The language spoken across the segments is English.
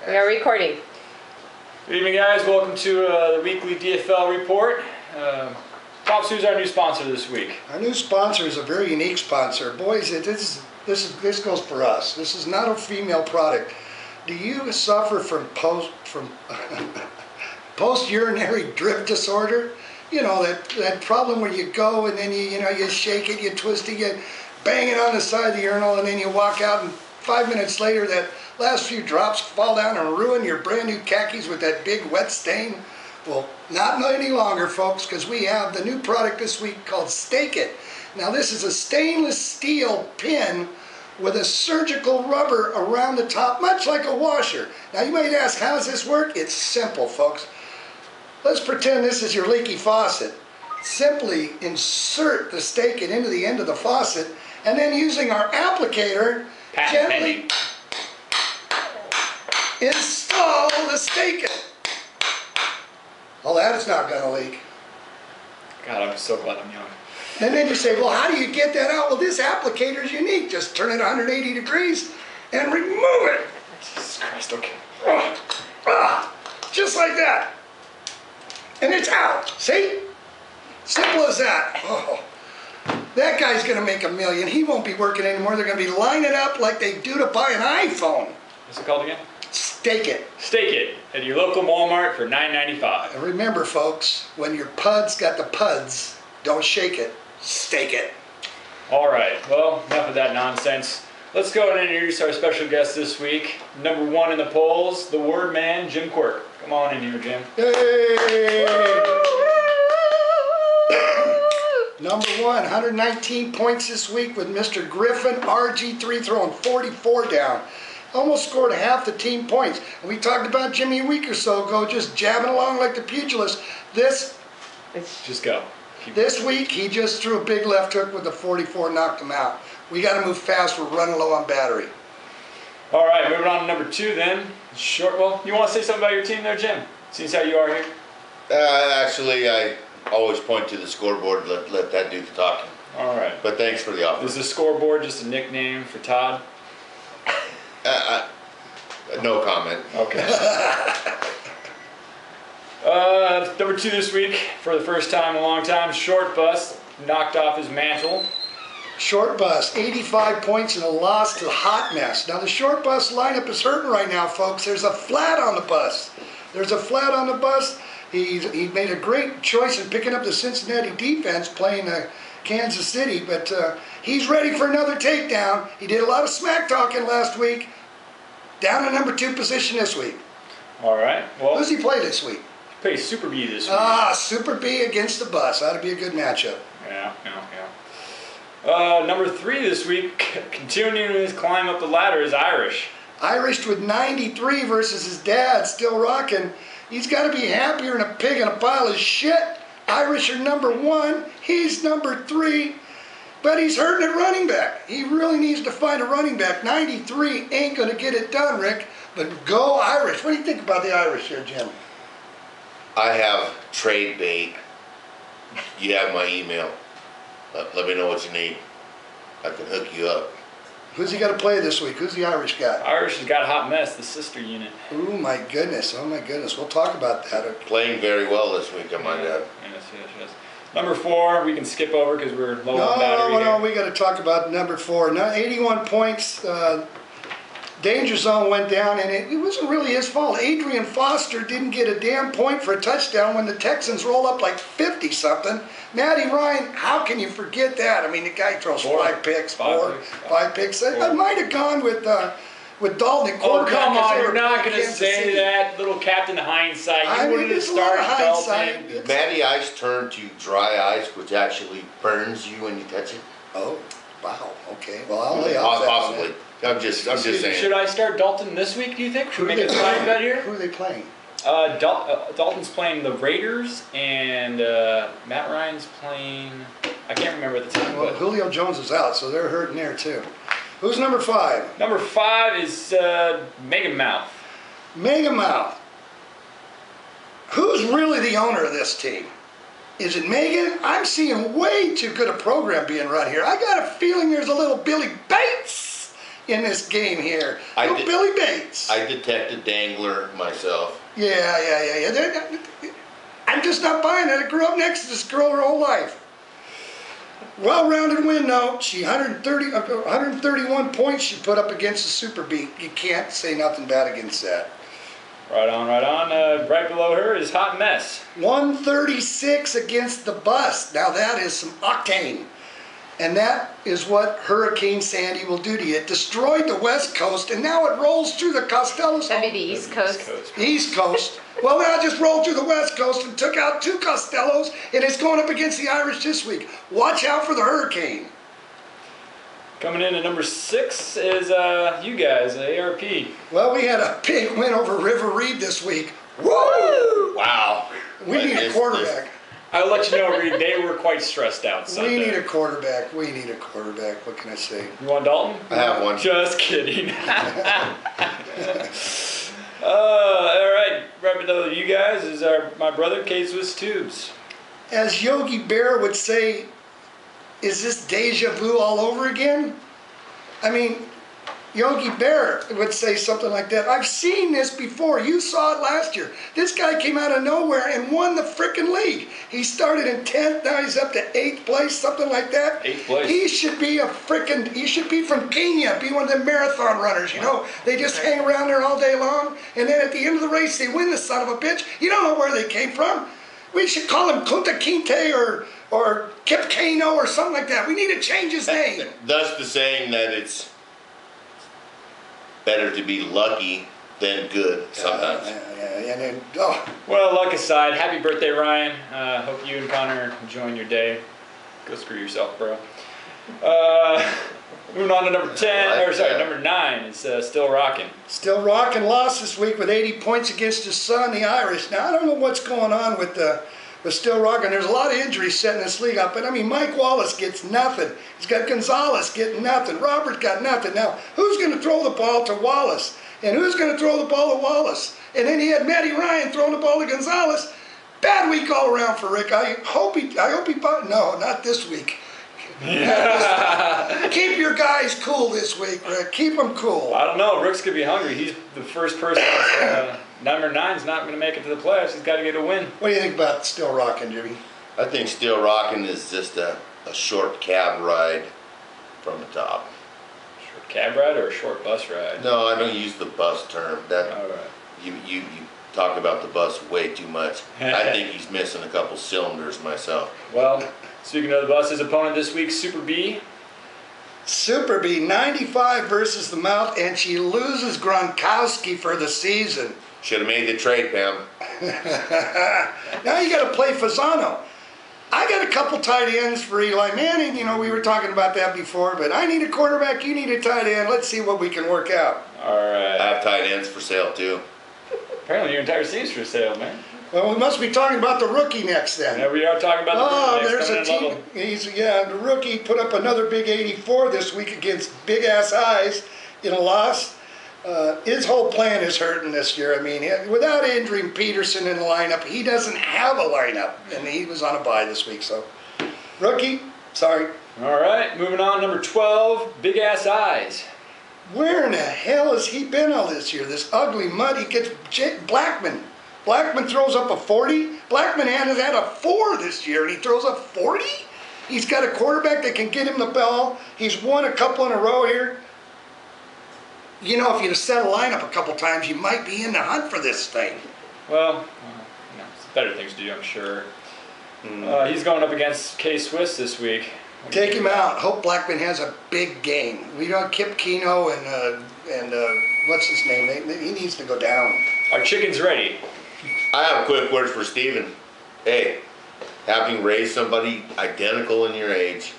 We are recording. Good evening, guys. Welcome to the weekly DFL Report. Pops, who's our new sponsor this week? Our new sponsor is a very unique sponsor. Boys, this goes for us. This is not a female product. Do you suffer from post-urinary drip disorder? You know, that problem where you go and then you shake it, you twist it, you bang it on the side of the urinal, and then you walk out, and 5 minutes later that last few drops fall down and ruin your brand new khakis with that big wet stain. Well, not any longer, folks, because we have the new product this week called Stake It. Now, this is a stainless steel pin with a surgical rubber around the top, much like a washer. Now, you might ask, how does this work? It's simple, folks. Let's pretend this is your leaky faucet. Simply insert the Stake It into the end of the faucet, and then using our applicator, gently install the Stake It. Oh, that is not going to leak. God, I'm so glad I'm young. And then you say, well, how do you get that out? Well, this applicator is unique. Just turn it 180 degrees and remove it. Jesus Christ, okay. Just like that. And it's out. See? Simple as that. Oh, that guy's going to make $1 million. He won't be working anymore. They're going to be lining up like they do to buy an iPhone. What's it called again? Stake It. Stake It at your local Walmart for $9.95. And remember, folks, when your pud's got the puds, don't shake it. Stake it. All right, well, enough of that nonsense. Let's go and introduce our special guest this week. Number 1 in the polls, the word man, Jim Quirk. Come on in here, Jim. Yay! Number 1, 119 points this week with Mr. Griffin, RG3 throwing 44 down. Almost scored half the team points. And we talked about Jimmy a week or so ago, just jabbing along like the pugilist. Just go. This week, he just threw a big left hook with the 44, knocked him out. We got to move fast. We're running low on battery. All right, moving on to number 2 then. Well, you want to say something about your team there, Jim? Seeing how you are here? Actually, I always point to the scoreboard. Let that do the talking. All right. But thanks for the offer. Is the scoreboard just a nickname for Todd? No comment. Okay. Number 2 this week, for the first time in a long time, Short Bus knocked off his mantle. Short Bus, 85 points and a loss to Hot Mess. Now, the Short Bus lineup is hurting right now, folks. There's a flat on the bus. There's a flat on the bus. He made a great choice in picking up the Cincinnati defense playing Kansas City, but he's ready for another takedown. He did a lot of smack talking last week. Down in number 2 position this week. All right. Well, who's he play this week? Play Super B this week. Super B against the Bus. That'd be a good matchup. Yeah. Number 3 this week, continuing his climb up the ladder, is Irish. Irish with 93 versus his dad, still rocking. He's got to be happier than a pig in a pile of shit. Irish are number 1. He's number 3. But he's hurting at running back. He really needs to find a running back. 93 ain't going to get it done, Rick. But go Irish. What do you think about the Irish here, Jim? I have trade bait. You have my email. Let me know what you need. I can hook you up. Who's he got to play this week? Who's the Irish got? Irish has got Hot Mess, the sister unit. Oh my goodness. We'll talk about that. Playing very well this week, I might add. Yes. Number 4, we can skip over because we're low on battery. No, we got to talk about number 4. Now, 81 points. Danger zone went down, and it wasn't really his fault. Adrian Foster didn't get a damn point for a touchdown when the Texans rolled up like 50-something. Matty Ryan, how can you forget that? I mean, the guy throws 5 picks, 4. I might have gone with Dalton at quarterback. Oh, come on, you're not going to say that, little Captain Hindsight. You wouldn't have started Dalton. Matty Ice turned to dry ice, which actually burns you when you touch it. Oh, wow. Okay. Well, I'll lay off that. Possibly. I'm just saying. Should I start Dalton this week, do you think? Should we make a side bet here? Who are they playing? Dalton's playing the Raiders, and Matt Ryan's playing... I can't remember at the time. Well, Julio Jones is out, so they're hurting there, too. Who's number 5? Number 5 is Megan Mouth. Megan Mouth. Who's really the owner of this team? Is it Megan? I'm seeing way too good a program being run here. I got a feeling there's a little Billy Bates in this game here. I No did- Billy Bates. I detected Dangler myself. Yeah. I'm just not buying it. I grew up next to this girl her whole life. Well-rounded win, though. 131 points she put up against the Super Beat. You can't say nothing bad against that. Right on, right on. Right below her is Hot Mess. 136 against the Bus. Now that is some octane. And that is what Hurricane Sandy will do to you. It destroyed the West Coast, and now it rolls through the Costellos. That'd be the East Coast. East Coast. Well, now it just rolled through the West Coast and took out 2 Costellos, and it's going up against the Irish this week. Watch out for the Hurricane. Coming in at number 6 is you guys, ARP. Well, we had a big win over River Reed this week. Woo! Wow. We need a quarterback. I'll let you know, Reed, they were quite stressed out Sunday. We need a quarterback. We need a quarterback. What can I say? You want Dalton? I have one. Just kidding. All right, right below you guys is my brother, K-Swiss Tubes. As Yogi Bear would say, is this deja vu all over again? I mean, Yogi Bear would say something like that. I've seen this before. You saw it last year. This guy came out of nowhere and won the frickin' league. He started in 10th, now he's up to 8th place, something like that. 8th place. He should be he should be from Kenya, be one of the marathon runners, you know. They just hang around there all day long, and then at the end of the race, they win the son of a bitch. You don't know where they came from. We should call him Kunta Kinte or Kip Kano or something like that. We need to change his name. Thus the saying that it's better to be lucky than good sometimes. And then, oh, Well, luck aside, happy birthday, Ryan. Hope you and Connor enjoying your day. Go screw yourself, bro. Moving on to number 10, or sorry, number 9 is Still Rocking. still rocking, lost this week with 80 points against his son, the Irish. Now, I don't know what's going on with Still Rocking. There's a lot of injuries setting this league up. But, I mean, Mike Wallace gets nothing. He's got Gonzalez getting nothing. Robert got nothing. Now, who's going to throw the ball to Wallace? And who's going to throw the ball to Wallace? And then he had Matty Ryan throwing the ball to Gonzalez. Bad week all around for Rick. I hope he no, not this week. Keep your guys cool this week, Rick. Keep them cool. I don't know. Rick's going to be hungry. He's the first person. Number 9's not going to make it to the playoffs. He's got to get a win. What do you think about Still Rocking, Jimmy? I think Still Rocking is just a short cab ride from the top. Short cab ride or a short bus ride? No, I don't use the bus term. That All right. you talk about the bus way too much. I think he's missing a couple cylinders myself. Well, speaking of the bus, his opponent this week, Super B. Super B, 95 versus the Mount, and she loses Gronkowski for the season. Should have made the trade, Pam. Now you got to play Fasano. I got a couple tight ends for Eli Manning. You know, we were talking about that before, but I need a quarterback. You need a tight end. Let's see what we can work out. All right. I have tight ends for sale too. Apparently your entire team's for sale, man. Well, we must be talking about the rookie next then. Yeah, we are talking about the Oh, next there's a coming in team. level. The rookie put up another big 84 this week against Big Ass Eyes in a loss. His whole plan is hurting this year. I mean, without injuring Peterson in the lineup, he doesn't have a lineup, and he was on a bye this week. So, rookie, sorry. All right, moving on. Number 12, Big Ass Eyes. Where in the hell has he been all this year? This ugly mud. He gets Blackman. Blackman throws up a 40. Blackman has had a 4 this year, and he throws up 40? He's got a quarterback that can get him the ball. He's won a couple in a row here. You know, if you'd have set a lineup a couple times, you might be in the hunt for this thing. Well, it's better things to do, I'm sure. He's going up against K-Swiss this week. Take him out. Hope Blackman has a big game. We don't Kip Keno and what's his name? He needs to go down. Our chicken's ready. I have a quick word for Steven. Hey, having raised somebody identical in your age,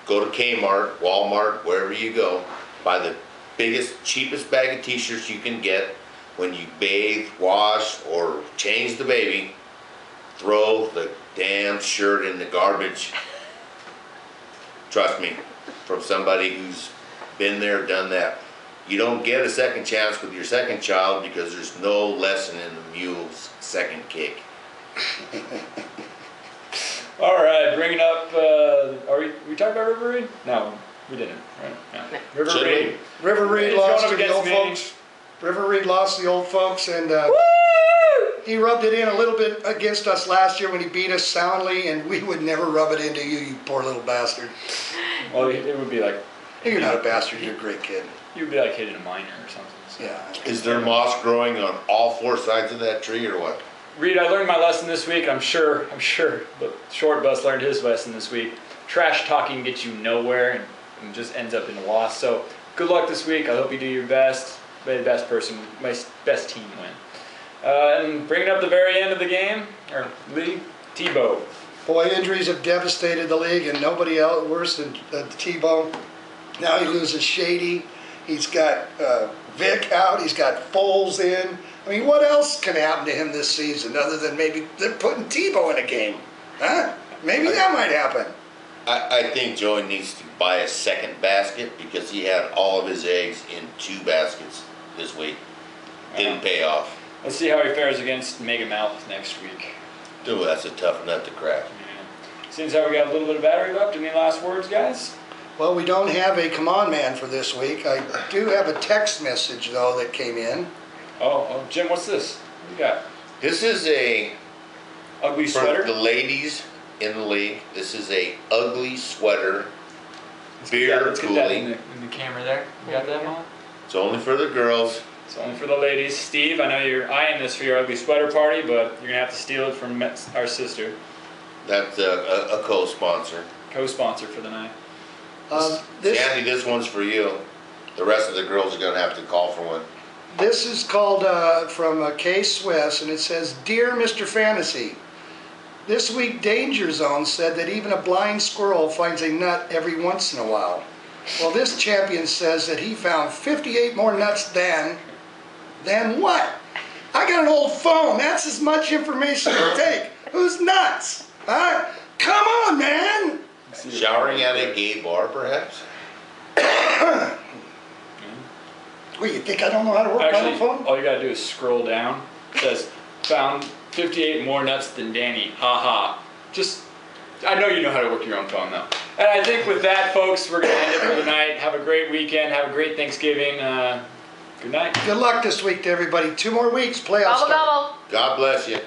go to Kmart, Walmart, wherever you go, buy the biggest, cheapest bag of t-shirts you can get. When you bathe, wash, or change the baby, throw the damn shirt in the garbage. Trust me, from somebody who's been there, done that. You don't get a second chance with your second child because there's no lesson in the mule's second kick. All right, bringing up, are we talking about River Reed? No. We didn't, right? Yeah. No. River Should Reed. River Reed He's lost going to up the old against me. folks. River Reed lost to the old folks, and he rubbed it in a little bit against us last year when he beat us soundly, and we would never rub it into you, you poor little bastard. Well, it would be like, You're not a bastard, you're a great kid. you would be like hitting a minor or something. So. Yeah. Is there moss growing on all 4 sides of that tree or what? Reed, I learned my lesson this week. I'm sure, but Short Bus learned his lesson this week. Trash talking gets you nowhere and just ends up in a loss. So good luck this week. I hope you do your best. May the best team win. And bringing up the very end of the game, or league, Tebow. Boy, injuries have devastated the league, and nobody else worse than Tebow. Now he loses Shady. He's got Vic out. He's got Foles in. I mean, what else can happen to him this season other than maybe they're putting Tebow in a game? Huh? Maybe that might happen. I think Joey needs to buy a second basket because he had all of his eggs in 2 baskets this week. Didn't pay off. Let's see how he fares against Mega Mouth next week. Dude, that's a tough nut to crack. Yeah. Seems how we got a little bit of battery left. Any last words, guys? Well, we don't have a come on man for this week. I do have a text message, though, that came in. Oh, Jim, what's this? What you got? This is a, Ugly for sweater? the ladies in the league, this is a ugly sweater, Let's beer get that cooling. in the camera there. You got that, Mom? It's only for the girls. It's only for the ladies. Steve, I know you're eyeing this for your ugly sweater party, but you're going to have to steal it from our sister, That's a co-sponsor. co-sponsor for the night. Sandy, this one's for you. The rest of the girls are going to have to call for one. This is called from K Swiss, and it says, Dear Mr. Fantasy, this week Danger Zone said that even a blind squirrel finds a nut every once in a while. Well, this champion says that he found 58 more nuts than what? I got an old phone. That's as much information to take. Who's nuts? Huh? Come on, man. Showering at a gay bar, perhaps? What, you think I don't know how to work my Actually, phone? all you got to do is scroll down. It says, found 58 more nuts than Danny. Ha ha. Just, I know you know how to work your own phone, though. And I think with that, folks, we're going to end it for the night. Have a great weekend. Have a great Thanksgiving. Good night. Good luck this week to everybody. 2 more weeks. Playoffs Gobble start. gobble. God bless you.